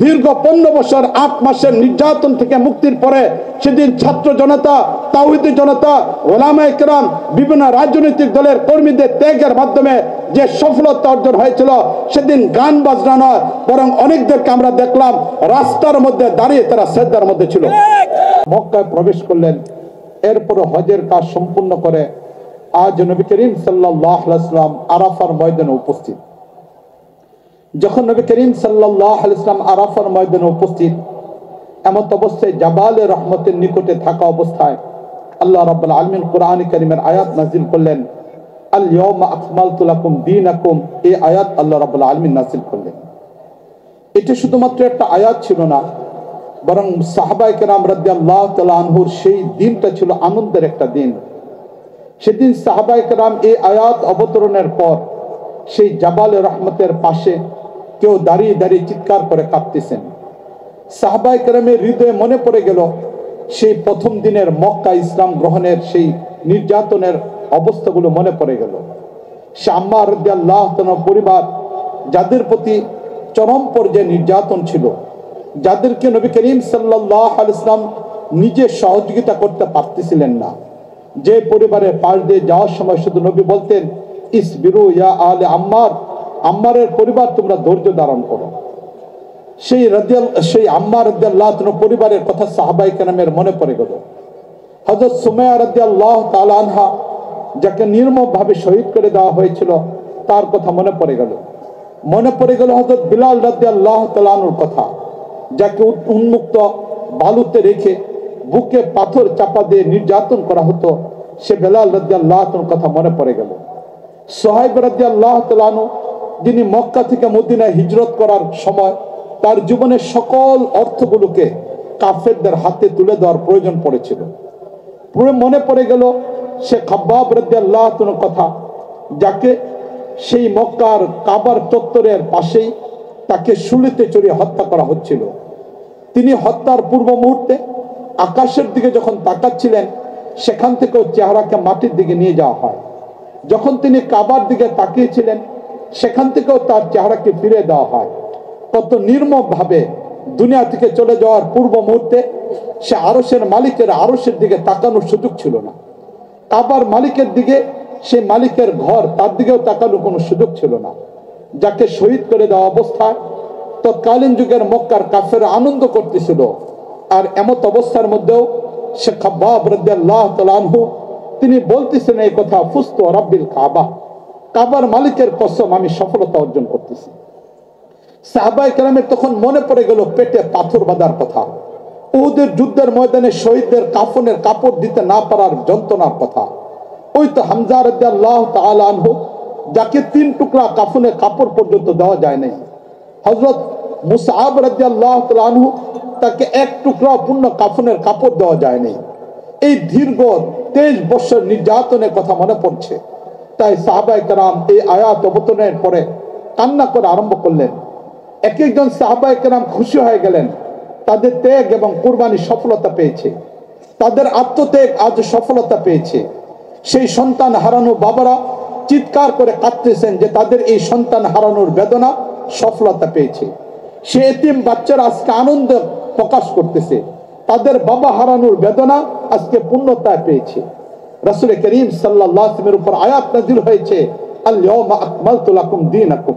দীর্ঘ 15 বছর 8 মাসের নির্যাতন থেকে মুক্তির পরে সেদিন ছাত্র জনতা, তাওহীদি জনতা, ওলামায়ে কেরাম, বিভিন্ন রাজনৈতিক দলের কর্মীদের ত্যাগের মাধ্যমে যে সফলতা অর্জন হয়েছিল, সেদিন গান বাজনা নয়, বরং অনেকদেরকে আমরা দেখলাম রাস্তার মধ্যে দাঁড়িয়ে তারা সিজদার মধ্যে ছিল। মক্কায় প্রবেশ করলেন, এরপর হজের কাজ সম্পূর্ণ করে আজ নবী করিম সাল্লাল্লাহু আলাইহি ওয়াসাল্লাম আরাফার ময়দানে উপস্থিত। যখন নবী করিম সাল্লাল্লাহু আলাইহি ওয়াসাল্লাম আরাফার ময়দানে উপস্থিত, এমন অবস্থায় জাবালে রহমতের নিকটে থাকা অবস্থায় আল্লাহ রাব্বুল আলামিন কোরআন কারীমের আয়াত নাযিল করলেন, আল ইয়াউমা আকমালতু লাকুম দীনাকুম। এই আয়াত আল্লাহ রাব্বুল আলামিন নাযিল করলেন। এটা শুধুমাত্র একটা আয়াত ছিল না, বরং সাহাবায়ে কেরাম রাদিয়াল্লাহু তাআলা আনহুর সেই দিনটা ছিল আনন্দের একটা দিন। সেদিন সাহাবায়ে কেরাম এই আয়াত অবতরণের পর সেই জাবালে রহমতের পাশে কেউ দাঁড়িয়ে দাঁড়িয়ে চিৎকার করে কাঁদতেছেন। সাহাবায়ে কেরামের হৃদয়ে মনে পড়ে গেল সেই প্রথম দিনের মক্কা ইসলাম গ্রহণের সেই নির্যাতনের অবস্থাগুলো মনে পড়ে গেল। সে আম্মার রাদিয়াল্লাহু তাআলা পরিবার, যাদের প্রতি চরম পর্যায়ে নির্যাতন ছিল, যাদেরকে নবী করিম সাল্লাল্লাহু আলাইহি ওয়াসাল্লাম নিজে সহযোগিতা করতে পারতেছিলেন না, যে পরিবারের পাশ দিয়ে যাওয়ার সময় শুধু নবী বলতেন, ইসবিরু ইয়া আলে আম্মার, আম্মারের পরিবার তোমরা ধৈর্য ধারণ করো। সেই আম্মার রাদিয়াল্লাহু তাআলা পরিবারের কথা সাহাবায়ে কেরামের মনে পড়ে গেল। হযরত সুমাইয়া রাদিয়াল্লাহু তাআলা আনহা, যাকে নির্মমভাবে শহীদ করে দেওয়া হয়েছিল, তার কথা মনে পড়ে গেল। মনে পড়ে গেল হযরত বিলাল রাদিয়াল্লাহু তাআলা আনহুর কথা, যাকে উন্মুক্ত বালুতে রেখে বুকে পাথর চাপা দিয়ে নির্যাতন করা হতো। সে বিলাল রাদিয়াল্লাহু তাআলার কথা মনে পড়ে গেল। সুহাইব রাদিয়াল্লাহু তাআলা আনহু, যিনি মক্কা থেকে মদিনায় হিজরত করার সময় তার জীবনের সকল অর্থগুলোকে কাফেরদের হাতে তুলে দেওয়ার প্রয়োজন পড়েছিল। পুরো মনে পড়ে গেল সে খাব্বাব রাদিয়াল্লাহু তাআলার কথা, যাকে সেই মক্কার কাবার চত্বরের পাশেই তাকে শুলিতে চড়িয়ে হত্যা করা হচ্ছিল। তিনি হত্যার পূর্ব মুহূর্তে আকাশের দিকে যখন তাকাচ্ছিলেন, সেখান থেকেও চেহারাকে মাটির দিকে নিয়ে যাওয়া হয়। যখন তিনি কাবার দিকে তাকিয়েছিলেন, সেখান থেকেও তার চেহারাকে ফিরে দেওয়া হয়। কত নির্মমভাবে দুনিয়া থেকে চলে যাওয়ার পূর্ব মুহূর্তে সে আরশের মালিকের আরশের দিকে তাকানোর সুযোগ ছিল না। কাবার মালিকের দিকে, সেই মালিকের ঘর, তার দিকেও তাকানোর কোনো সুযোগ ছিল না। যাকে শহীদ করে দেওয়া অবস্থায় তৎকালীন যুগের মক্কার কাফেররা আনন্দ করতেছিল। আর এমত অবস্থার মধ্যেও সে খাব্বাব রাদিয়াল্লাহু তাআলা আনহু, তিনি বলতেছেন এই কথা, ফুস্তু রাব্বিল কাবা, কাবার মালিকের কসম আমি সফলতা অর্জন করতেছি। সাহাবায়ে কেরামের তখন মনে পড়ে গেল পেটে পাথর বাঁধার কথা, উহুদের যুদ্ধের ময়দানে শহীদদের কাফনের কাপড় দিতে না পারার যন্ত্রণার কথা। ওই তো হামজা রাদিয়াল্লাহু তাআলা আনহু, যাকে 3 টুকরা কাফনের কাপড় পর্যন্ত দেওয়া যায় নাই। হযরত মুসআব রাদিয়াল্লাহু তাআলা আনহু, তাকে 1 টুকরা পূর্ণ কাফনের কাপড় দেওয়া যায় নাই। এই দীর্ঘ 23 বছর নির্যাতনের কথা মনে পড়ছে। তাই সাহাবায়ে কেরাম এই আয়াত অবতরণের পরে কান্না করে আরম্ভ করলেন। এক একজন সাহাবায়ে কেরাম খুশি হয়ে গেলেন, তাদের ত্যাগ এবং কুরবানি সফলতা পেয়েছে, তাদের আত্মত্যাগ আজ সফলতা পেয়েছে। সেই সন্তান হারানো বাবারা চিৎকার করে কাঁদতেছেন যে তাদের এই সন্তান হারানোর বেদনা সফলতা পেয়েছে। সে এতিম বাচ্চারা আজকে আনন্দ প্রকাশ করতেছে, তাদের বাবা হারানোর বেদনা আজকে পূর্ণতা পেয়েছে। রাসূল করিম সাল্লাল্লাহু আলাইহি ওয়াসাল্লামের উপর আয়াত নাযিল হয়েছে, আল ইয়াউমা আকমালতু লাকুম দীনাকুম।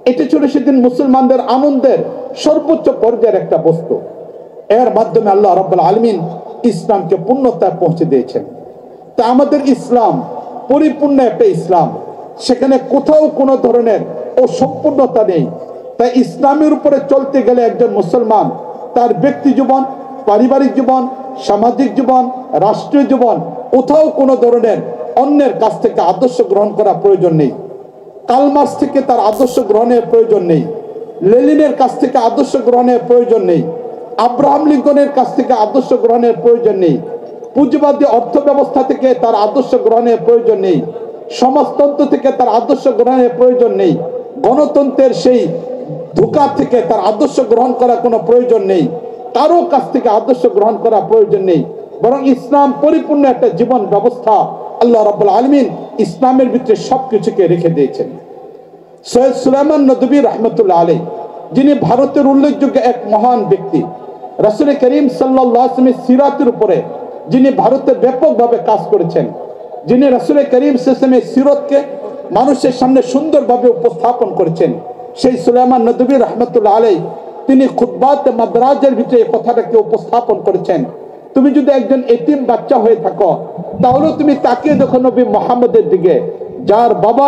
এটা ছিল সেদিন মুসলমানদের আনন্দের সর্বোচ্চ পর্যায়ের একটা বস্তু। এর মাধ্যমে আল্লাহ রাব্বুল আলামিন ইসলামকে পূর্ণতায় পৌঁছে দিয়েছেন। তা আমাদের ইসলাম পরিপূর্ণ একটা ইসলাম, সেখানে কোথাও কোনো ধরনের অসম্পূর্ণতা নেই। তাই ইসলামের উপরে চলতে গেলে একজন মুসলমান তার ব্যক্তি জীবন, পারিবারিক জীবন, সামাজিক জীবন, রাষ্ট্রীয় জীবন, কোথাও কোনো ধরনের অন্যের কাছ থেকে আদর্শ গ্রহণ করা প্রয়োজন নেই। কালমার্ক্স থেকে তার আদর্শ গ্রহণের প্রয়োজন নেই, লেনিনের কাছ থেকে আদর্শ গ্রহণের প্রয়োজন নেই, আব্রাহাম লিঙ্কনের কাছ থেকে আদর্শ গ্রহণের প্রয়োজন নেই, পুঁজিবাদী অর্থ ব্যবস্থা থেকে তার আদর্শ গ্রহণের প্রয়োজন নেই, সমাজতন্ত্র থেকে তার আদর্শ গ্রহণের প্রয়োজন নেই, গণতন্ত্রের সেই ধোঁকা থেকে তার আদর্শ গ্রহণ করা কোনো প্রয়োজন নেই, কারো কাছ থেকে আদর্শ গ্রহণ করা প্রয়োজন নেই। বরং ইসলাম পরিপূর্ণ একটা জীবন ব্যবস্থা। আল্লাহ রাব্বুল আলামিন ইসলামের ভিতরে সবকিছুকে রেখে দিয়েছেন। সৈয়দ সুলাইমান নদভী রাহমাতুল্লাহ আলাইহি যিনি ভারতের উল্লেখযোগ্য এক মহান ব্যক্তি, রাসূল করিম সাল্লাল্লাহু আলাইহি ওয়াসাল্লামের সিরাতের উপরে যিনি ভারতে ব্যাপকভাবে কাজ করেছেন, যিনি রাসূল করিম সাল্লাল্লাহু আলাইহি ওয়াসাল্লামের সিরাতকে মানুষের সামনে সুন্দরভাবে উপস্থাপন করেছেন, সেই সুলাইমান নদভী রাহমাতুল্লাহ আলাইহি তিনি খুতবাতে মাদ্রাজের ভিতরে এই কথাটাকে উপস্থাপন করেছেন। তুমি যদি একজন এতিম বাচ্চা হয়ে থাকো, তাহলে তুমি তাকিয়ে দেখো নবী মুহাম্মদের দিকে, যার বাবা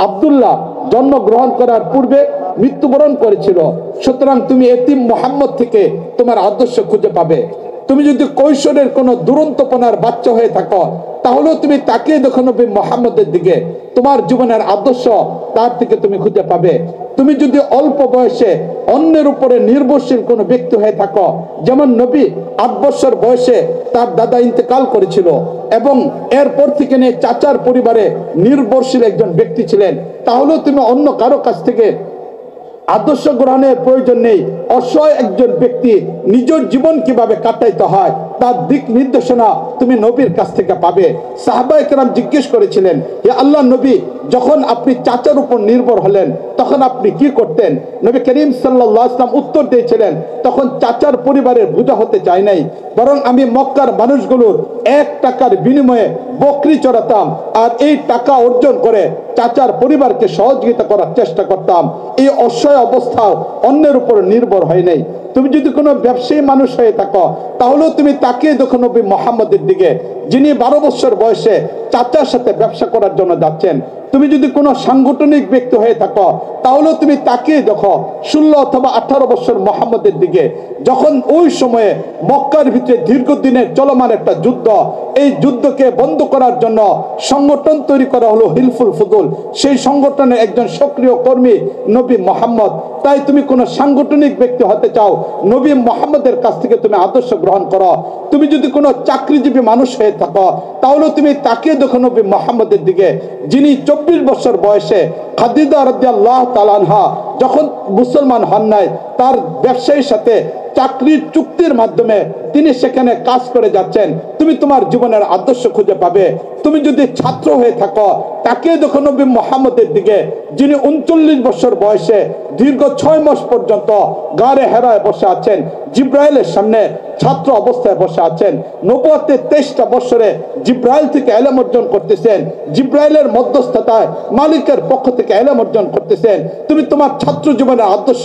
আব্দুল্লাহ জন্মগ্রহণ করার পূর্বে মৃত্যুবরণ করেছিল। সুতরাং তুমি এতিম মুহাম্মদ থেকে তোমার আদর্শ খুঁজে পাবে। তুমি যদি কৈশোরের কোনো দুরন্তপনার বাচ্চা হয়ে থাকো, তাহলেও তুমি তাকিয়ে দেখো নবী মুহাম্মদের দিকে, তোমার জীবনের আদর্শ তার থেকে তুমি খুঁজে পাবে। তুমি যদি অল্প বয়সে অন্যের উপরে নির্ভরশীল কোনো ব্যক্তি হয়ে থাকো, যেমন নবী 8 বছর বয়সে তার দাদা ইন্তেকাল করেছিল এবং এরপর থেকে নিয়ে চাচার পরিবারে নির্ভরশীল একজন ব্যক্তি ছিলেন, তাহলেও তুমি অন্য কারো কাছ থেকে আদর্শ গ্রহণের প্রয়োজন নেই। অসহায় একজন ব্যক্তি নিজের জীবন কিভাবে কাটাইতে হয় তার দিক নির্দেশনা তুমি নবীর কাছ থেকে পাবে। সাহাবায়ে কেরাম জিজ্ঞেস করেছিলেন, হে আল্লাহর নবী, যখন আপনি চাচার উপর নির্ভর হলেন তখন আপনি কি করতেন? নবী করিম সাল্লাল্লাহু আলাইহি ওয়াসাল্লাম উত্তর দিয়েছিলেন, তখন চাচার পরিবারের বোঝা হতে চাই নাই, বরং আমি মক্কার মানুষগুলোর 1 টাকার বিনিময়ে বকরি চড়াতাম আর এই টাকা অর্জন করে চাচার পরিবারকে সহযোগিতা করার চেষ্টা করতাম। এই অসহায় অবস্থাও অন্যের উপর নির্ভর হয় নাই। তুমি যদি কোনো ব্যবসায়ী মানুষ হয়ে থাকো, তাহলেও তুমি তাকিয়ে দেখো নবী মুহাম্মদের দিকে, যিনি 12 বছর বয়সে চাচার সাথে ব্যবসা করার জন্য যাচ্ছেন। তুমি যদি কোনো সাংগঠনিক ব্যক্তি হয়ে থাকো, তাহলেও তুমি তাকিয়ে দেখো 16 অথবা 18 বছর মুহাম্মদের দিকে, যখন ওই সময়ে মক্কার ভিতরে দীর্ঘদিনের চলমান একটা যুদ্ধ, এই যুদ্ধকে বন্ধ করার জন্য সংগঠন তৈরি করা হলো হিলফুল ফুদুল। সেই সংগঠনের একজন সক্রিয় কর্মী নবী মুহাম্মদ। তাই তুমি কোনো সাংগঠনিক ব্যক্তি হতে চাও, নবী মুহাম্মদের কাছ থেকে তুমি আদর্শ গ্রহণ করো। তুমি যদি কোনো চাকরিজীবী মানুষ হয়ে থাকো, তাহলে তুমি তাকিয়ে দেখো নবী মুহাম্মদের দিকে, যিনি 24 বছর বয়সে খাদিজা রাদিয়াল্লাহু তাআলা আনহা যখন মুসলমান হন নাই, তার ব্যবসায়ীর সাথে চাকরির চুক্তির মাধ্যমে তিনি সেখানে কাজ করে যাচ্ছেন। তুমি তোমার জীবনের আদর্শ খুঁজে পাবে। তুমি যদি ছাত্র হয়ে থাকো, তাকিয়ে দেখো নবী মুহাম্মদের দিকে, যিনি 39 বছর বয়সে দীর্ঘ 6 মাস পর্যন্ত গারে হেরায় বসে আছেন, জিব্রাইলের সামনে ছাত্র অবস্থায় বসে আছেন। নবুয়তের 23টা বছরে জিব্রাইল থেকে ইলম অর্জন করতেছেন, জিব্রাইলের মধ্যস্থতায় মালিকের পক্ষ থেকে ইলম অর্জন করতেছেন। তুমি তোমার ছাত্র জীবনের আদর্শ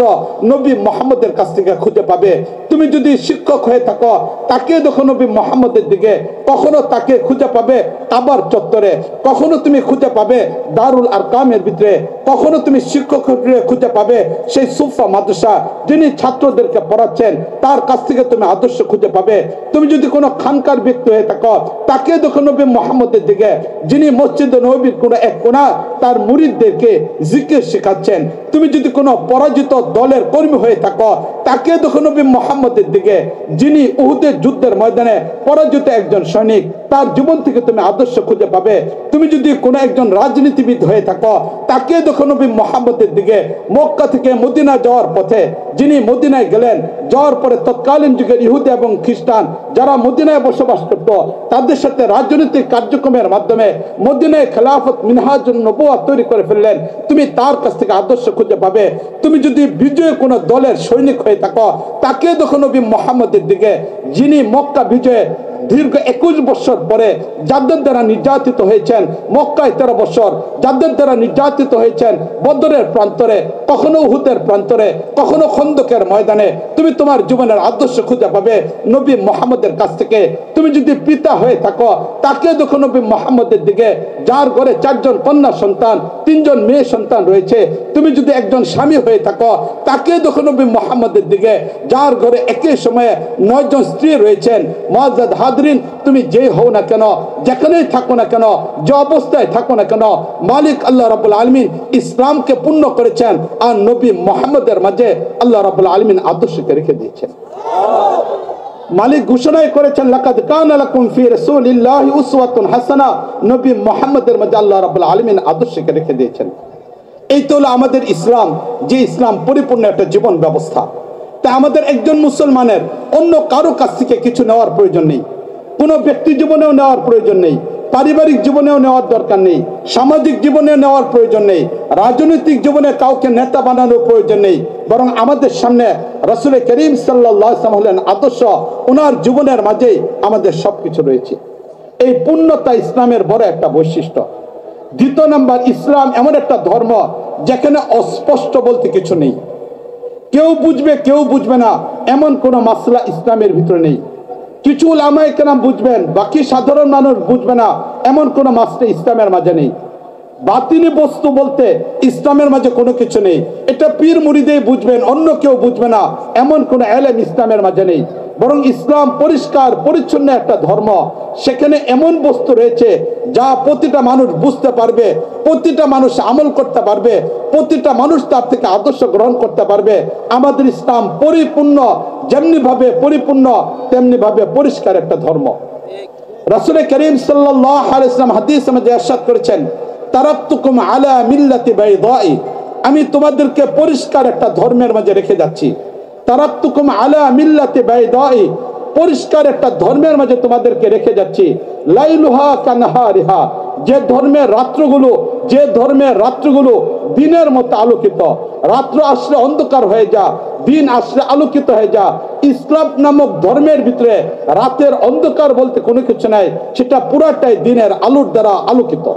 নবী মুহাম্মদের কাছ থেকে খুঁজে পাবে। তুমি যদি শিক্ষক হয়ে থাকো, তাকিয়ে দেখো নবী মুহাম্মদের দিকে, কখনো তাকে খুঁজে পাবে কাবার চত্বরে, কখনো তুমি খুঁজে পাবে দারুল আরকামের ভিতরে, কখনো তুমি শিক্ষক খুঁজে পাবে সেই সুফা মাদ্রাসা, যিনি ছাত্রদেরকে পড়াচ্ছেন, তার কাছ থেকে তুমি আদর্শ খুঁজে পাবে। তুমি যদি কোনো খানকার ব্যক্তি হয়ে থাকো, তাকে দেখো নবী মুহাম্মদের দিকে, যিনি মসজিদে নববীর কোনো এক কোণা তার মুরিদদেরকে জিকির শেখাচ্ছেন। তুমি যদি কোনো পরাজিত দলের কর্মী হয়ে থাকো, তাকে দেখো নবী মুহাম্মদের দিকে, যিনি উহুদের যুদ্ধের ময়দানে পরাজিত একজন সৈনিক, তার জীবন থেকে তুমি আদর্শ খুঁজে পাবে। তুমি যদি কোনো একজন রাজনীতিবিদ হয়ে থাকো, তাকে দেখো নবী মুহাম্মদের দিকে, মক্কা থেকে মদিনা যাওয়ার পথে যিনি মদিনায় গেলেন, যাওয়ার পরে তৎকালীন যুগের ইহুদি এবং খ্রিস্টান যারা মদিনায় বসবাস করত, তাদের সাথে রাজনৈতিক কার্যক্রমের মাধ্যমে মদিনায় খেলাফত মিনহাজুন নবুওয়াত তৈরি করে ফেললেন। তুমি তার কাছ থেকে আদর্শ খুঁজে পাবে। তুমি যদি বিজয় কোনো দলের সৈনিক হয়ে থাকো, তাকে দেখো নবী মুহাম্মদের দিকে, যিনি মক্কা বিজয়ে দীর্ঘ 21 বছর পরে যাদের দ্বারা নির্যাতিত হয়েছেন, মক্কায় 13 বছর যাদের দ্বারা নির্যাতিত হয়েছেন, বদরের প্রান্তরে, কখনো উহুদের প্রান্তরে, কখনো খন্দকের ময়দানে, তুমি তোমার জীবনের আদর্শ খুঁজে পাবে নবী মুহাম্মদের কাছ থেকে। তুমি যদি পিতা হয়ে থাকো, তাকে দেখো নবী মুহাম্মদের দিকে, যার ঘরে 4 জন কন্যা সন্তান, 3 জন মেয়ে সন্তান রয়েছে। তুমি যদি একজন স্বামী হয়ে থাকো, তাকে দেখো নবী মুহাম্মদের দিকে, যার ঘরে একই সময়ে 9 জন স্ত্রী রয়েছেন। মুআজ্জাদ হাজরিন, তুমি যেই হও না কেন, যেখানেই থাকো না কেন, যে অবস্থায় থাকো না কেন, মালিক আল্লাহ রাব্বুল আলামিন ইসলামকে পূর্ণ করেছেন আর নবী মুহাম্মদের মাঝে আল্লাহ রাব্বুল আলামিন আদর্শকে রেখে দিয়েছেন। মালিক ঘোষণাই করেছেন, লাকাদ কানা লাকুম ফি রাসূলিল্লাহি উসওয়াতুন হাসানা, নবী মুহাম্মদের মাঝে আল্লাহ রাব্বুল আলামিন আদর্শকে রেখে দিয়েছেন। এই তো হলো আমাদের ইসলাম, যে ইসলাম পরিপূর্ণ একটা জীবন ব্যবস্থা। তাই আমাদের একজন মুসলমানের অন্য কারো কাছ থেকে কিছু নেওয়ার প্রয়োজন নেই, কোনো ব্যক্তি জীবনেও নেওয়ার প্রয়োজন নেই। পারিবারিক জীবনেও নেওয়ার দরকার নেই, সামাজিক জীবনে নেওয়ার প্রয়োজন নেই, রাজনৈতিক জীবনে কাউকে নেতা বানানোর প্রয়োজন নেই। বরং আমাদের সামনে রাসূল করিম সাল্লাল্লাহু আলাইহি ওয়াসাল্লাম হলেন আদর্শ, ওনার জীবনের মাঝেই আমাদের সবকিছু রয়েছে। এই পূর্ণতা ইসলামের বড় একটা বৈশিষ্ট্য। দ্বিতীয় নাম্বার, ইসলাম এমন একটা ধর্ম যেখানে অস্পষ্ট বলতে কিছু নেই। কেউ বুঝবে কেউ বুঝবে না এমন কোন মাসলা ইসলামের ভিতরে নেই। কিছু উলামায়ে কেরাম বুঝবেন, বাকি সাধারণ মানুষ বুঝবে না এমন কোন মাসলা ইসলামের মাঝে নেই। বাতিনি বস্তু বলতে ইসলামের মাঝে কোনো কিছু নেই, এটা পীর মুরিদেই বুঝবেন, অন্য কেউ বুঝবে না এমন কোন ইলম ইসলামের মাঝে নেই। বরং ইসলাম পরিষ্কার পরিচ্ছন্ন একটা ধর্ম, সেখানে এমন বস্তু রয়েছে যা প্রতিটা মানুষ বুঝতে পারবে, প্রতিটা মানুষ আমল করতে পারবে, প্রতিটা মানুষ তার থেকে আদর্শ গ্রহণ করতে পারবে। আমাদের ইসলাম পরিপূর্ণ, যেমনি ভাবে পরিপূর্ণ তেমনি ভাবে পরিষ্কার একটা ধর্ম। রাসূল করিম সাল্লাল্লাহু আলাইহি ওয়াসাল্লাম হাদিসে মধ্যে ইরশাদ করেছেন, তারাকতুকুম আলা মিল্লাতি বাইদাই, আমি তোমাদেরকে পরিষ্কার একটা ধর্মের মাঝে রেখে যাচ্ছি। তারাকতুকুম আলা মিল্লাতি বাইদাই, পরিষ্কার একটা ধর্মের মাঝে তোমাদেরকে রেখে যাচ্ছি। লাইলুহা কানহারিহা, যে ধর্মের রাত্রগুলো দিনের মতো আলোকিত, রাত্র আসলে অন্ধকার হয়ে যা, দিন আসলে আলোকিত হয়ে যা। ইসলাম নামক ধর্মের ভিতরে রাতের অন্ধকার বলতে কোনো কিছু নাই, সেটা পুরাটাই দিনের আলোর দ্বারা আলোকিত।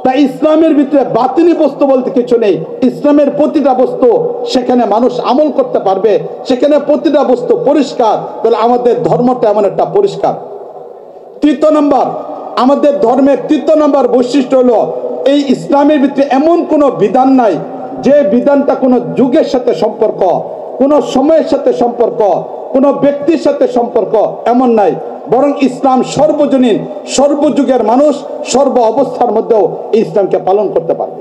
তাই ইসলামের ভিতরে বাতিনি বস্তু বলতে কিছু নেই। ইসলামের প্রতিটা বস্তু সেখানে মানুষ আমল করতে পারবে, সেখানে প্রতিটা বস্তু পরিষ্কার। তাহলে আমাদের ধর্মটা এমন একটা পরিষ্কার। তৃতীয় নম্বর, আমাদের ধর্মের তৃতীয় নম্বর বৈশিষ্ট্য হলো এই ইসলামের ভিতরে এমন কোনো বিধান নাই যে বিধানটা কোনো যুগের সাথে সম্পর্ক, কোনো সময়ের সাথে সম্পর্ক, কোনো ব্যক্তির সাথে সম্পর্ক, এমন নাই। বরং ইসলাম সর্বজনীন, সর্বযুগের মানুষ সর্ব অবস্থার মধ্যেও এই ইসলামকে পালন করতে পারবে।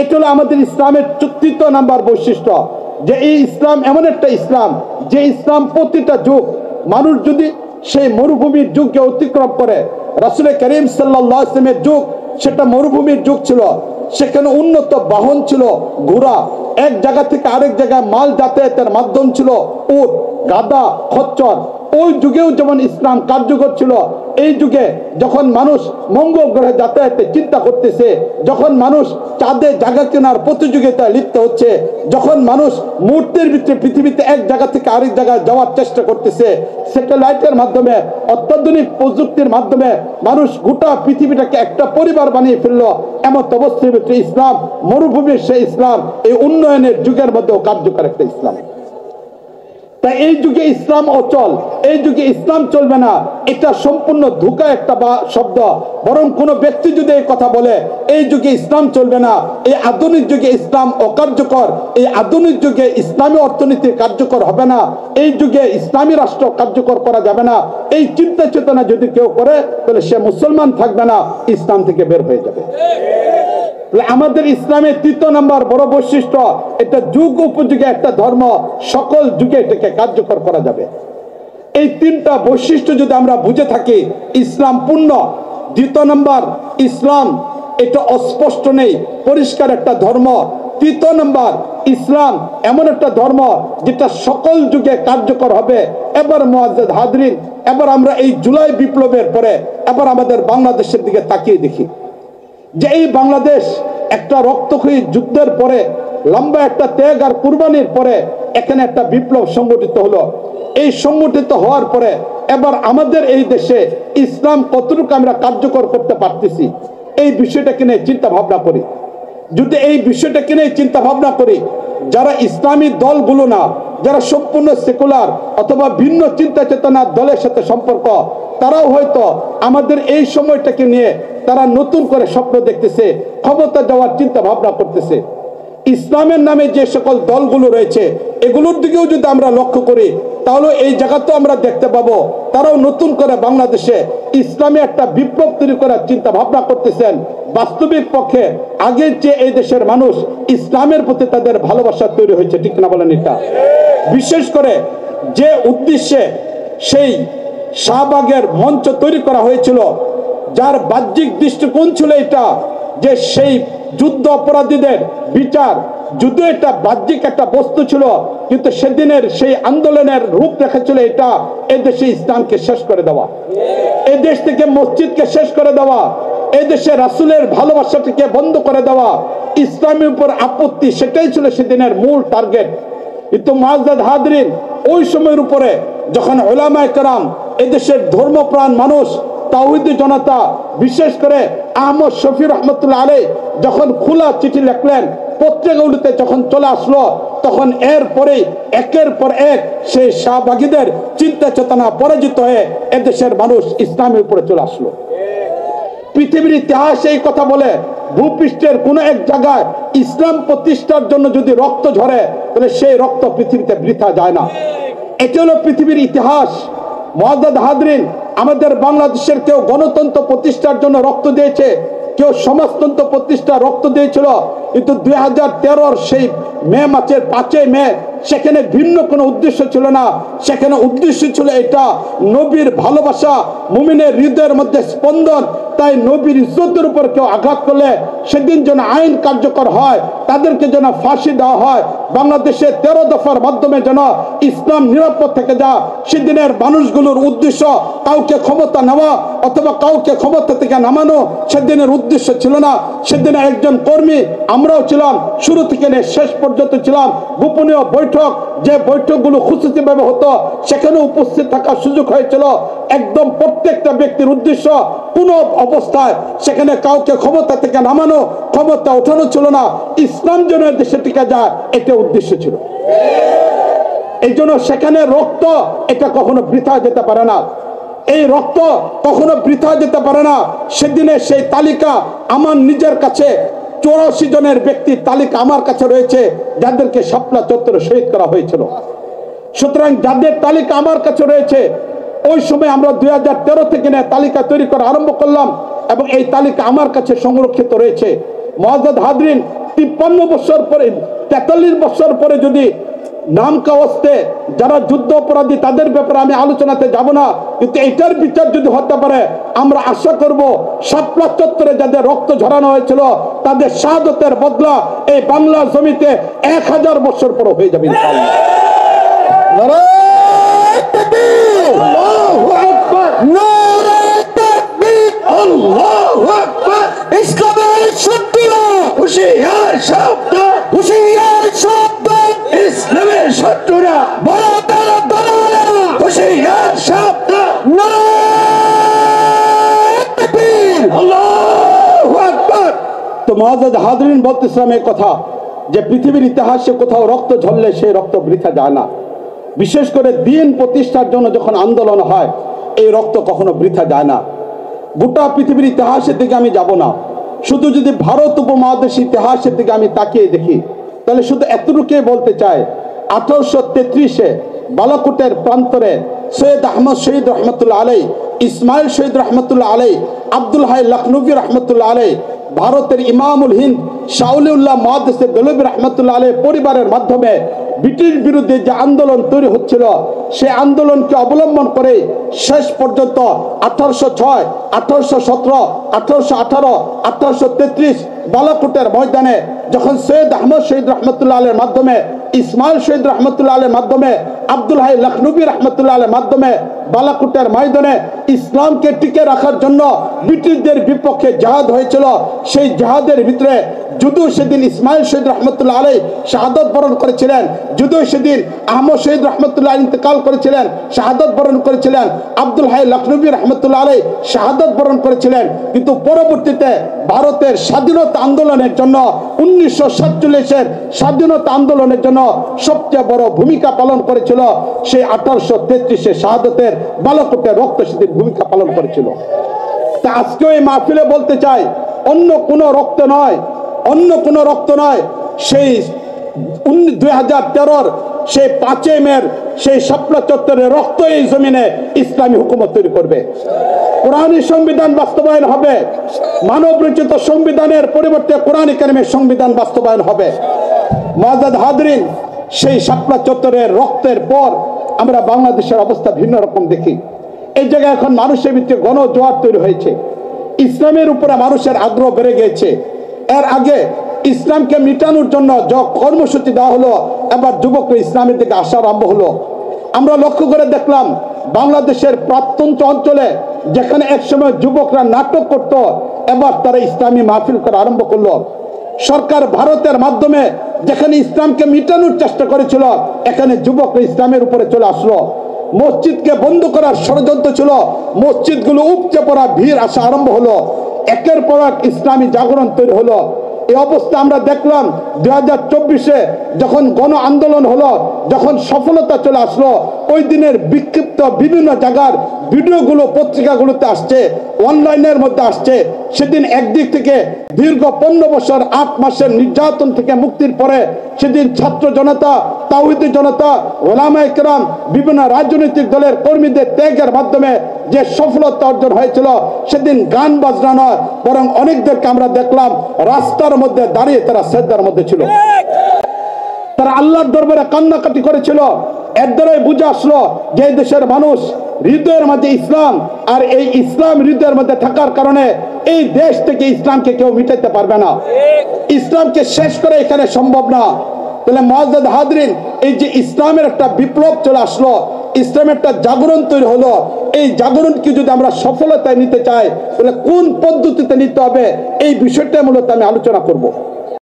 এটা হলো আমাদের ইসলামের তৃতীয় নাম্বার বৈশিষ্ট্য, যে এই ইসলাম এমন একটা ইসলাম যে ইসলাম প্রতিটা যুগ, মানুষ যদি সেই মরুভূমির যুগকে অতিক্রম করে, রাসূল করিম সাল্লাল্লাহু আলাইহি ওয়াসাল্লামের যুগ সেটা মরুভূমির যুগ ছিল, সেখানে উন্নত বাহন ছিল ঘোড়া, এক জায়গা থেকে আরেক জায়গায় মাল যাতায়াতের মাধ্যম ছিল উট, গাধা, খচ্চর। ওই যুগেও যেমন ইসলাম কার্যকর ছিল, এই যুগে যখন মানুষ মঙ্গল গ্রহে যাতায়াতে চিন্তা করতেছে, যখন মানুষ চাঁদে জায়গা কেনার প্রতিযোগিতায় লিপ্ত হচ্ছে, যখন মানুষ মুহূর্তের ভিতরে পৃথিবীতে এক জায়গা থেকে আরেক জায়গায় যাওয়ার চেষ্টা করতেছে, স্যাটেলাইটের মাধ্যমে, অত্যাধুনিক প্রযুক্তির মাধ্যমে মানুষ গোটা পৃথিবীটাকে একটা পরিবার বানিয়ে ফেললো, এমন অবস্থার ভিতরে ইসলাম মরুভূমির সেই ইসলাম এই উন্নয়নের যুগের মধ্যেও কার্যকর একটা ইসলাম। তাই এই যুগে ইসলাম অচল, এই যুগে ইসলাম চলবে না, এটা সম্পূর্ণ ধোঁকা একটা শব্দ। বরং কোনো ব্যক্তি যদি এই কথা বলে এই যুগে ইসলাম চলবে না, এই আধুনিক যুগে ইসলাম অকার্যকর, এই আধুনিক যুগে ইসলামী অর্থনীতি কার্যকর হবে না, এই যুগে ইসলামী রাষ্ট্র কার্যকর করা যাবে না, এই চিন্তা চেতনা যদি কেউ করে তাহলে সে মুসলমান থাকবে না, ইসলাম থেকে বের হয়ে যাবে। আমাদের ইসলামের তৃতীয় নাম্বার বড় বৈশিষ্ট্য, এটা যুগ উপযোগী একটা ধর্ম, সকল যুগে এটাকে কার্যকর করা যাবে। এই তিনটা বৈশিষ্ট্য যদি আমরা বুঝে থাকি, ইসলাম পূর্ণ। দ্বিতীয় নাম্বার, ইসলাম এটা অস্পষ্ট নেই, পরিষ্কার একটা ধর্ম। তৃতীয় নাম্বার, ইসলাম এমন একটা ধর্ম যেটা সকল যুগে কার্যকর হবে। এবার মুআজ্জাদ হাজরিন, এবার আমরা এই জুলাই বিপ্লবের পরে এবার আমাদের বাংলাদেশের দিকে তাকিয়ে দেখি যে এই বাংলাদেশ একটা রক্তক্ষয়ী যুদ্ধের পরে, লম্বা একটা ত্যাগ আর কুরবানির পরে এখানে একটা বিপ্লব সংগঠিত হলো। এই সংগঠিত হওয়ার পরে এবার আমাদের এই দেশে ইসলাম কতটুকু আমরা কার্যকর করতে পারতেছি, এই বিষয়টাকে নিয়ে চিন্তা ভাবনা করি। যদি এই বিষয়টাকে নিয়ে চিন্তা ভাবনা করি, যারা ইসলামী দলগুলো না, যারা সম্পূর্ণ সেকুলার অথবা ভিন্ন চিন্তা চেতনার দলের সাথে সম্পর্ক, তারাও হয়তো আমাদের এই সময়টাকে নিয়ে তারা নতুন করে স্বপ্ন দেখতেছে, ক্ষমতা যাওয়ার চিন্তা ভাবনা করতেছে। ইসলামের নামে যে সকল দলগুলো রয়েছে এগুলোর দিকেও যদি আমরা লক্ষ্য করি, তাহলে এই জায়গাতেও আমরা দেখতে পাবো তারাও নতুন করে বাংলাদেশে ইসলামে একটা বিপ্লব তৈরি করার চিন্তা ভাবনা করতেছেন। বাস্তবিক পক্ষে আগের যে এই দেশের মানুষ ইসলামের প্রতি তাদের ভালোবাসা তৈরি হয়েছে, ঠিক না বলেন? এটা বিশেষ করে যে উদ্দেশ্যে সেই শাহবাগের মঞ্চ তৈরি করা হয়েছিল, যার বাহ্যিক দৃষ্টিকোণ ছিল এটা যে সেই যুদ্ধ অপরাধীদের বিচার, যদিও এটা বাহ্যিক একটা বস্তু ছিল, কিন্তু সেদিনের সেই আন্দোলনের রূপরেখা ছিল এটা, এদেশে ইসলামকে শেষ করে দেওয়া, এদেশ থেকে মসজিদকে শেষ করে দেওয়া, এদেশে রাসূলের ভালোবাসাটিকে বন্ধ করে দেওয়া, ইসলামের উপর আপত্তি, সেটাই ছিল সেদিনের মূল টার্গেট। কিন্তু মুআজ্জাজ হাজরিন, ওই সময়ের উপরে যখন উলামায়ে কেরাম, এদেশের ধর্মপ্রাণ মানুষ, তাওহীদি জনতা, বিশেষ করে আহমদ শফি রহমতুল্লাহ আলাইহি যখন খোলা চিঠি লিখলেন, পত্রিকাগুলিতে যখন চলে আসলো, তখন এরপরেই একের পর এক সেই শাহবাগীদের চিন্তা চেতনা পরাজিত হয়ে এদেশের মানুষ ইসলামের উপরে চলে আসলো। পৃথিবীর ইতিহাস এই কথা বলে, ভূপৃষ্ঠের কোন এক জায়গায় ইসলাম প্রতিষ্ঠার জন্য যদি রক্ত ঝরে, তাহলে সেই রক্ত পৃথিবীতে বৃথা যায় না। এটি হলো পৃথিবীর ইতিহাস। মুআজ্জাজ হাজরিন, আমাদের বাংলাদেশের কেউ গণতন্ত্র প্রতিষ্ঠার জন্য রক্ত দিয়েছে, কেউ সমাজতন্ত্র প্রতিষ্ঠা রক্ত দিয়েছিল, কিন্তু 2013 সেই মে মাসের 5 মে সেখানে ভিন্ন কোনো উদ্দেশ্য ছিল না। সেখানে উদ্দেশ্য ছিল এটা, নবীর ভালোবাসা, মুমিনের হৃদয়ের মধ্যে স্পন্দন। তাই নবীর ইজ্জতের উপর কেউ আঘাত করলে সেদিন যেন আইন কার্যকর হয়, তাদেরকে যেন ফাঁসি দেওয়া হয়, বাংলাদেশে 13 দফার মাধ্যমে যেন ইসলাম নিরাপদ থেকে যা। সেদিনের মানুষগুলোর উদ্দেশ্য কাউকে ক্ষমতা নেওয়া অথবা কাউকে ক্ষমতা থেকে নামানো সেদিনের উদ্দেশ্য ছিল না। সেদিনে একজন কর্মী আমরাও ছিলাম, শুরু থেকে শেষ পর্যন্ত ছিলাম। গোপনীয় বৈঠক, যে বৈঠকগুলো খুশুসিভাবে হতো, সেখানে উপস্থিত থাকার সুযোগ হয়েছিল। একদম প্রত্যেকটা ব্যক্তির উদ্দেশ্য কোনো অবস্থায় সেখানে কাউকে ক্ষমতা থেকে নামানো, ক্ষমতা ওঠানো ছিল না, ইসলাম যেন দেশে টিকে যায়, এটা উদ্দেশ্য ছিল। এই জন্য সেখানে রক্ত এটা কখনো বৃথা যেতে পারে না, এই রক্ত কখনো বৃথা যেতে পারে না। সেদিনে সেই তালিকা আমার নিজের কাছে 84 জনের ব্যক্তির তালিকা আমার কাছে রয়েছে, যাদেরকে শাপলা চত্বরে শহীদ করা হয়েছিল। সুতরাং যাদের তালিকা আমার কাছে রয়েছে, ওই সময় আমরা 2013 থেকে তালিকা তৈরি করা আরম্ভ করলাম এবং এই তালিকা আমার কাছে সংরক্ষিত রয়েছে। মুআজ্জাজ হাজরিন, 53 বছর পরে, 43 বছর পরে যদি নাম কাওয়াস্তে যারা যুদ্ধ অপরাধী তাদের ব্যাপারে আমি আলোচনাতে যাব না, কিন্তু এটার বিচার যদি হতে পারে, আমরা আশা করব শাপলা চত্বরে যাদের রক্ত ঝরানো হয়েছিল তাদের শাহাদতের বদলা এই বাংলার জমিতে 1000 বছর পর হয়ে যাবে ইনশাআল্লাহ। নারায়ে তাকবীর, আল্লাহু আকবার, নারায়ে তাকবীর, আল্লাহু আকবার। ইসলামের শত্রুরা হুঁশিয়ার শব্দ, হুঁশিয়ার শব্দ, ইসলামের শত্রুরা বড় তারা দলালেরা হুঁশিয়ার শব্দ, নারায়ে তাকবীর, আল্লাহু আকবার। তো মুআজ্জাজ হাজরিন বলতেছিলাম এই কথা যে পৃথিবীর ইতিহাসে কোথাও রক্ত ঝরলে সেই রক্ত বৃথা যায় না। বিশেষ করে দিন প্রতিষ্ঠার জন্য যখন আন্দোলন হয়, এই রক্ত কখনো বৃথা যায় না। গোটা পৃথিবীর ইতিহাসের দিকে আমি যাব না, শুধু যদি ভারত উপমহাদেশ ইতিহাসের দিকে আমি তাকিয়ে দেখি, তাহলে শুধু এতটুকুই বলতে চাই, 1833-এ বালাকোটের প্রান্তরে সৈয়দ আহমদ শহীদ রহমতুল্লাহ আলাইহি, ইসমাইল শহীদ রহমতুল্লাহ আলাইহি, আব্দুল হাই লখনবী রহমতুল্লাহ আলাইহি, ভারতের ইমামুল হিন্দ শাউলিউল্লাহ মুহাদ্দিস দেলবি রহমতুল্লাহ আলাইহি পরিবারের মাধ্যমে ব্রিটিশ বিরুদ্ধে যে আন্দোলন তৈরি হচ্ছিল, সেই আন্দোলনকে অবলম্বন করে শেষ পর্যন্ত 1806, 1817, 1818, 1833 বালাকোটের ময়দানে যখন সৈয়দ আহমদ শহীদ রহমতুল্লাহ আলাইহির মাধ্যমে, ইসমাইল শহীদ রহমতুল্লাহ আলাইহির মাধ্যমে, আব্দুল হাই লখনবী রহমতুল্লাহ আলাইহির মাধ্যমে বালাকোটের ময়দানে ইসলামকে টিকে রাখার জন্য ব্রিটিশদের বিপক্ষে জিহাদ হয়েছিল। সেই জিহাদের ভিতরে যদিও সেদিন ইসমাইল শহীদ রহমতুল্লাহ আলাইহি শাহাদাত বরণ করেছিলেন, যদিও সেদিন আহমদ শহীদ রহমতুল্লাহ ইন্তেকাল করেছিলেন, শাহাদাত বরণ করেছিলেন, আব্দুল হাই লখনবী রহমতুল্লাহ আলাইহি শাহাদাত বরণ করেছিলেন, কিন্তু পরবর্তীতে ভারতের স্বাধীনতা আন্দোলনের জন্য 1947-এর স্বাধীনতা আন্দোলনের জন্য সবচেয়ে বড় ভূমিকা পালন করেছিল সেই 1833-এ শাহাদাতের বালাকোটের রক্ত সেদিন ভূমিকা পালন করেছিল। তা আজকে এই মাহফিলে বলতে চাই, অন্য কোনো রক্ত নয়, অন্য কোনো রক্ত নয়, সেই 2013-র সেই 5 মের সেই শাপলা চত্বরের রক্ত এই জমিনে ইসলামী হুকুমত তৈরি করবে। কোরআনী সংবিধান বাস্তবায়ন হবে, মানব রচিত সংবিধানের পরিবর্তে কোরআনী কারিমের সংবিধান বাস্তবায়ন হবে। মুআজ্জাজ হাজরিন, সেই শাপলা চত্বরের রক্তের পর আমরা বাংলাদেশের অবস্থা ভিন্ন রকম দেখি। এই জায়গায় এখন মানুষের ভিতরে গণজোয়ার তৈরি হয়েছে, ইসলামের উপরে মানুষের আগ্রহ বেড়ে গিয়েছে। এর আগে ইসলামকে মিটানোর জন্য যে কর্মসূচি দেওয়া হলো, এবার যুবকরা ইসলামের দিকে আসা আরম্ভ হলো। আমরা লক্ষ্য করে দেখলাম বাংলাদেশের প্রত্যন্ত অঞ্চলে যেখানে একসময় যুবকরা নাটক করত, এবার তারা ইসলামী মাহফিল করা আরম্ভ করলো। সরকার ভারতের মাধ্যমে যেখানে ইসলামকে মিটানোর চেষ্টা করেছিল, এখানে যুবকরা ইসলামের উপরে চলে আসলো। মসজিদকে বন্ধ করার ষড়যন্ত্র ছিল, মসজিদগুলো উপচে পড়া, ভিড় আসা আরম্ভ হলো। একের পর এক ইসলামী জাগরণ তৈরি হলো। এই অবস্থা আমরা দেখলাম 2024-এ যখন গণ আন্দোলন হলো, যখন সফলতা চলে আসলো, ওই দিনের বিক্ষিপ্ত বিভিন্ন জায়গার ভিডিওগুলো পত্রিকাগুলোতে আসছে, অনলাইনের মধ্যে আসছে। সেদিন একদিক থেকে দীর্ঘ 15 বছর 8 মাসের নির্যাতন থেকে মুক্তির পরে সেদিন ছাত্র জনতা, তাওহীদি জনতা, ওলামায়ে কেরাম, বিভিন্ন রাজনৈতিক দলের কর্মীদের ত্যাগের মাধ্যমে যে সফলতা অর্জন হয়েছিল, সেদিন গান বাজনা নয়, বরং অনেকদেরকে আমরা দেখলাম রাস্তার মধ্যে দাঁড়িয়ে তারা সেজদার মধ্যে ছিল, তারা আল্লাহর দরবারে কান্নাকাটি করেছিল। এর দ্বারাই বুঝে আসলো যে দেশের মানুষ হৃদয়ের মধ্যে ইসলাম, আর এই ইসলাম হৃদয়ের মধ্যে থাকার কারণে এই দেশ থেকে ইসলামকে কেউ মিটাতে পারবে না, ইসলামকে শেষ করে এখানে সম্ভব না। তাহলে মুআজ্জাজ হাজরিন, এই যে ইসলামের একটা বিপ্লব চলে আসলো, ইসলামের একটা জাগরণ তৈরি হলো, এই জাগরণকে যদি আমরা সফলতায় নিতে চাই তাহলে কোন পদ্ধতিতে নিতে হবে, এই বিষয়টা মূলত আমি আলোচনা করব।